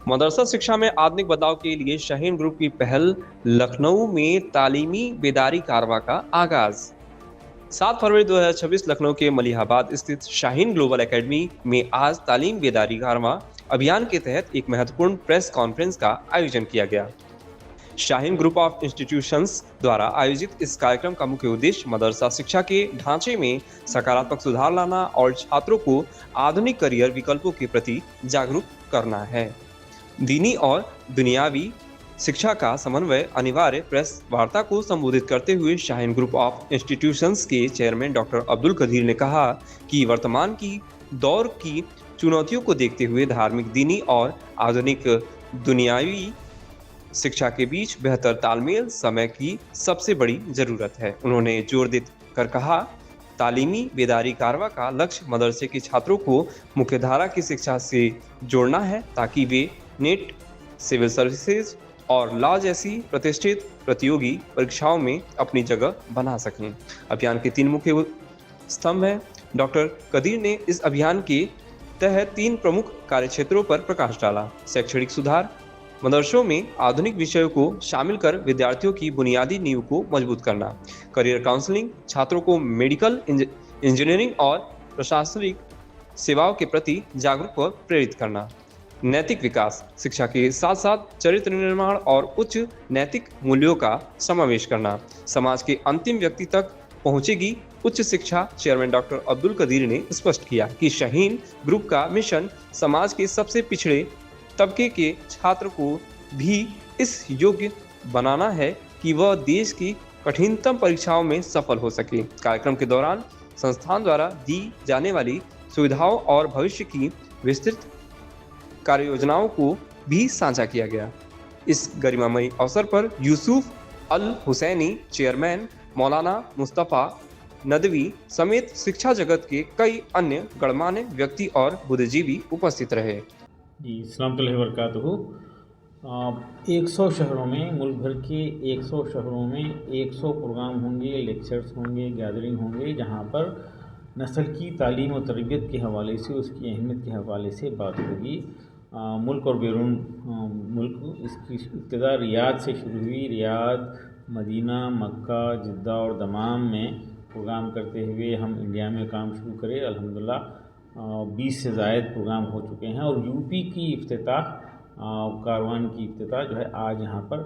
मदरसा शिक्षा में आधुनिक बदलाव के लिए शाहीन ग्रुप की पहल, लखनऊ में तालीमी बेदारी कारवां का आगाज। 7 फरवरी 2026 लखनऊ के मलिहाबाद स्थित शाहीन ग्लोबल एकेडमी में आज तालीम बेदारी कारवां अभियान के तहत एक महत्वपूर्ण प्रेस कॉन्फ्रेंस का आयोजन किया गया। शाहीन ग्रुप ऑफ इंस्टीट्यूशंस द्वारा आयोजित इस कार्यक्रम का मुख्य उद्देश्य मदरसा शिक्षा के ढांचे में सकारात्मक सुधार लाना और छात्रों को आधुनिक करियर विकल्पों के प्रति जागरूक करना है। दीनी और दुनियावी शिक्षा का समन्वय अनिवार्य प्रेस वार्ता को संबोधित करते हुए शाहीन ग्रुप ऑफ इंस्टीट्यूशंस के चेयरमैन डॉक्टर अब्दुल कदीर ने कहा कि वर्तमान की दौर की चुनौतियों को देखते हुए धार्मिक, दीनी और आधुनिक दुनियावी शिक्षा के बीच बेहतर तालमेल समय की सबसे बड़ी जरूरत है। उन्होंने जोर देकर कहा, तालीमी बेदारी कारवां का लक्ष्य मदरसे के छात्रों को मुख्यधारा की शिक्षा से जोड़ना है ताकि वे नेट, सिविल सर्विसेज और लॉ जैसी प्रतिष्ठित प्रतियोगी परीक्षाओं में अपनी जगह बना सकें। अभियान के 3 मुख्य स्तंभ हैं। डॉक्टर कदीर ने इस अभियान के तहत 3 प्रमुख कार्यक्षेत्रों पर प्रकाश डाला। शैक्षणिक सुधार, मदरसों में आधुनिक विषयों को शामिल कर विद्यार्थियों की बुनियादी नींव को मजबूत करना। करियर काउंसलिंग, छात्रों को मेडिकल, इंजीनियरिंग और प्रशासनिक सेवाओं के प्रति जागरूक व प्रेरित करना। नैतिक विकास, शिक्षा के साथ साथ चरित्र निर्माण और उच्च नैतिक मूल्यों का समावेश करना। समाज के अंतिम व्यक्ति तक पहुंचेगी उच्च शिक्षा। चेयरमैन डॉक्टर अब्दुल कदीर ने स्पष्ट किया कि शाहीन ग्रुप का मिशन समाज के सबसे पिछड़े तबके के छात्र को भी इस योग्य बनाना है कि वह देश की कठिनतम परीक्षाओं में सफल हो सके। कार्यक्रम के दौरान संस्थान द्वारा दी जाने वाली सुविधाओं और भविष्य की विस्तृत कार्य योजनाओं को भी साझा किया गया। इस गरिमामयी अवसर पर यूसुफ अल हुसैनी, चेयरमैन मौलाना मुस्तफ़ा नदवी समेत शिक्षा जगत के कई अन्य गणमान्य व्यक्ति और बुद्धिजीवी उपस्थित रहे। जी, अस्सलाम वरकatuहू। 100 शहरों में, मुल्क भर के 100 शहरों में 100 प्रोग्राम होंगे, लेक्चर्स होंगे, गैदरिंग होंगे, जहाँ पर नस्ल की तालीम और तरबियत के हवाले से, उसकी अहमियत के हवाले से बात होगी। मुल्क और बैरून मुल्क इसकी इब्तिदा रियाद से शुरू हुई। रियाद, मदीना, मक्का, जिद्दा और दमाम में प्रोग्राम करते हुए हम इंडिया में काम शुरू करें। अल्हम्दुलिल्लाह 20 से ज़ायद प्रोग्राम हो चुके हैं और यूपी की इफ्तिताह, कारवान की इफ्तिताह जो है आज यहाँ पर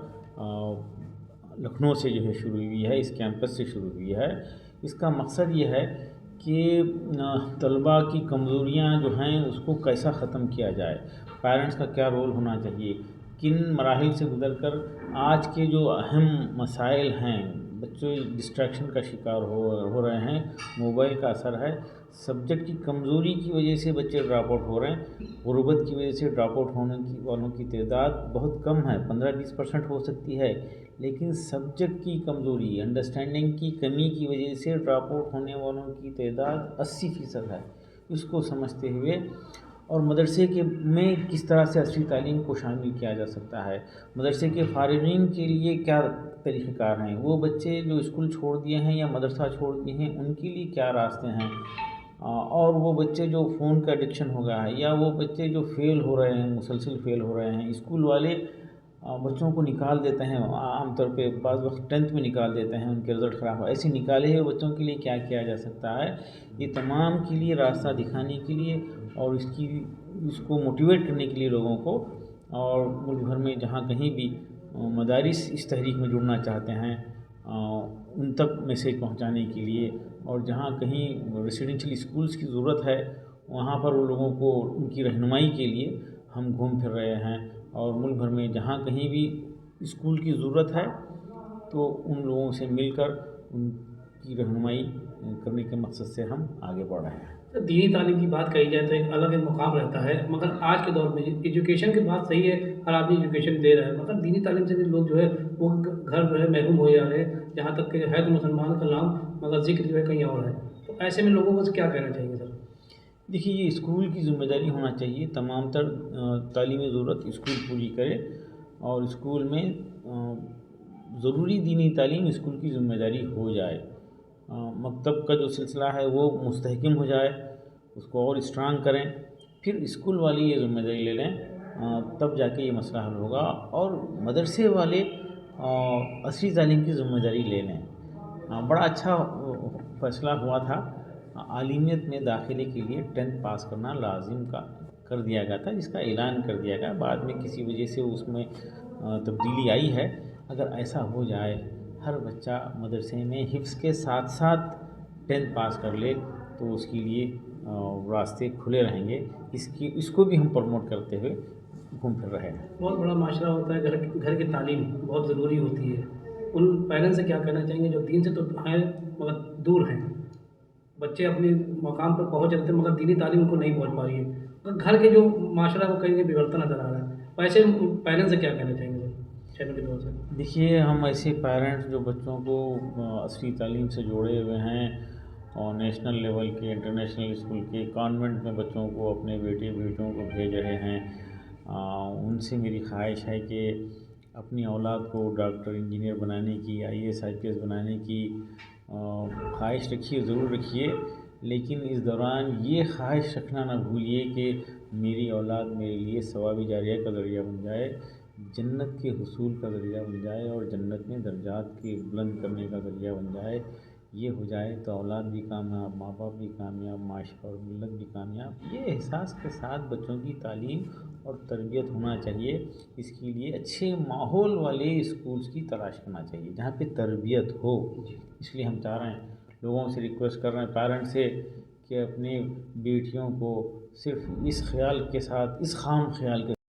लखनऊ से जो है शुरू हुई है, इस कैंपस से शुरू हुई है। इसका मकसद ये है कि तलबा की कमज़ोरियाँ जो हैं उसको कैसा ख़त्म किया जाए, पेरेंट्स का क्या रोल होना चाहिए, किन मराहिल से गुज़र कर आज के जो अहम मसाइल हैं, बच्चे डिस्ट्रैक्शन का शिकार हो रहे हैं, मोबाइल का असर है, सब्जेक्ट की कमज़ोरी की वजह से बच्चे ड्रॉप आउट हो रहे हैं। गुर्बत की वजह से ड्रॉप आउट होने की वालों की तादाद बहुत कम है, 15-20% हो सकती है, लेकिन सब्जेक्ट की कमज़ोरी, अंडरस्टैंडिंग की कमी की वजह से ड्रॉप आउट होने वालों की तादाद 80% है। इसको समझते हुए और मदरसे के में किस तरह से असली तालीम को शामिल किया जा सकता है, मदरसे के फ़ारिग़ीन के लिए क्या तरीक़ेकार हैं, वो बच्चे जो स्कूल छोड़ दिए हैं या मदरसा छोड़ दिए हैं उनके लिए क्या रास्ते हैं, और वो बच्चे जो फ़ोन का एडिक्शन हो गया है, या वो बच्चे जो फ़ेल हो रहे हैं, मुसलसल फ़ेल हो रहे हैं, स्कूल वाले बच्चों को निकाल देते हैं, आमतौर पे बाज़ वक्त 10th में निकाल देते हैं, उनके रिज़ल्ट ख़राब हो, ऐसे निकाले हुए बच्चों के लिए क्या किया जा सकता है, ये तमाम के लिए रास्ता दिखाने के लिए और इसको मोटिवेट करने के लिए लोगों को, और मुल्क भर में जहाँ कहीं भी मदारिस इस तहरीक में जुड़ना चाहते हैं उन तक मैसेज पहुँचाने के लिए, और जहाँ कहीं रेसिडेंशियल स्कूल्स की ज़रूरत है वहाँ पर उन लोगों को उनकी रहनुमाई के लिए हम घूम फिर रहे हैं, और मुल्क भर में जहाँ कहीं भी स्कूल की ज़रूरत है तो उन लोगों से मिलकर उनकी रहनुमाई करने के मकसद से हम आगे बढ़ रहे हैं। तो दीनी तालीम की बात कही जाए तो एक अलग एक मुकाम रहता है, मगर आज के दौर में एजुकेशन की बात सही है, हर आदमी एजुकेशन दे रहा है, मगर दीनी तालीम से भी लोग जो है वो घर जो है महरूम हो जा रहे हैं, जहाँ तक कि है तो मुसलमान का नाम मगर जिक्र जो है कहीं और है। तो ऐसे में लोगों को क्या कहना चाहिए सर? देखिए, ये स्कूल की ज़िम्मेदारी होना चाहिए, तमाम तर तालीमी ज़रूरत स्कूल पूरी करे, और स्कूल में ज़रूरी दीनी तालीम स्कूल की ज़िम्मेदारी हो जाए। मकतब का जो सिलसिला है वो मुस्तहकम हो जाए, उसको और स्ट्रांग करें, फिर स्कूल वाले ये ज़िम्मेदारी ले लें تب جا کے یہ مسئلہ حل ہوگا، اور مدرسے والے عصری تعلیم کی ذمہ داری لے لیں۔ بڑا اچھا فیصلہ ہوا تھا، عالمیت میں داخلے کے لیے 10th پاس کرنا لازم کر دیا گیا تھا، جس کا اعلان کر دیا گیا، بعد میں کسی وجہ سے اس میں تبدیلی آئی ہے۔ اگر ایسا ہو جائے، ہر بچہ مدرسے میں حفظ کے ساتھ ساتھ 10th پاس کر لے، تو اس کے لیے راستے کھلے رہیں گے۔ اس کو بھی ہم پروموٹ کرتے ہوئے گھوم پھر رہے ہیں۔ بہت بڑا معاشرہ ہوتا ہے، گھر کی تعلیم بہت ضروری ہوتی ہے۔ ان پیرنٹس سے کیا کہنا چاہیں گے جو دین سے تو ہیں مگر دور ہیں، بچے اپنی مقام پر پہنچ جاتے ہیں مگر دینی تعلیم ان کو نہیں پہنچ پا رہی ہے، مگر گھر کے جو معاشرہ ہے وہ کہیں بگڑتا نظر آ رہا ہے، ویسے پیرنٹس سے کیا کہنا چاہیں گے چینل کی طور سے؟ دیکھیے، ہم ایسے پیرنٹس جو بچوں کو عصری تعلیم سے جوڑے ہوئے ہیں، اور نیشنل لیول کے، انٹرنیشنل اسکول کے، کانوینٹ میں بچوں کو، اپنے بیٹے بیٹیوں کو بھیج رہے ہیں، ان سے میری خواہش ہے کہ اپنی اولاد کو ڈاکٹر، انجینئر بنانے کی، IAS IPS بنانے کی خواہش رکھیے، ضرور رکھیے، لیکن اس دوران یہ خواہش رکھنا نہ بھولیے کہ میری اولاد میرے لیے ثواب جاریہ کا ذریعہ بن جائے، جنت کے حصول کا ذریعہ بن جائے، اور جنت میں درجات کے بلند کرنے کا ذریعہ بن جائے۔ یہ ہو جائے تو اولاد بھی کامیاب، ماں باپ بھی کامیاب، معاشرہ اور ملت بھی کامیاب۔ یہ احساس کے ساتھ بچوں کی تعلیم اور تربیت ہونا چاہیے۔ اس کے لیے اچھے ماحول والے اسکولس کی تلاش کرنا چاہیے جہاں پہ تربیت ہو۔ اس لیے ہم چاہ رہے ہیں، لوگوں سے ریکویسٹ کر رہے ہیں، پیرنٹس سے، کہ اپنی بیٹیوں کو صرف اس خیال کے ساتھ، اس خام خیال کے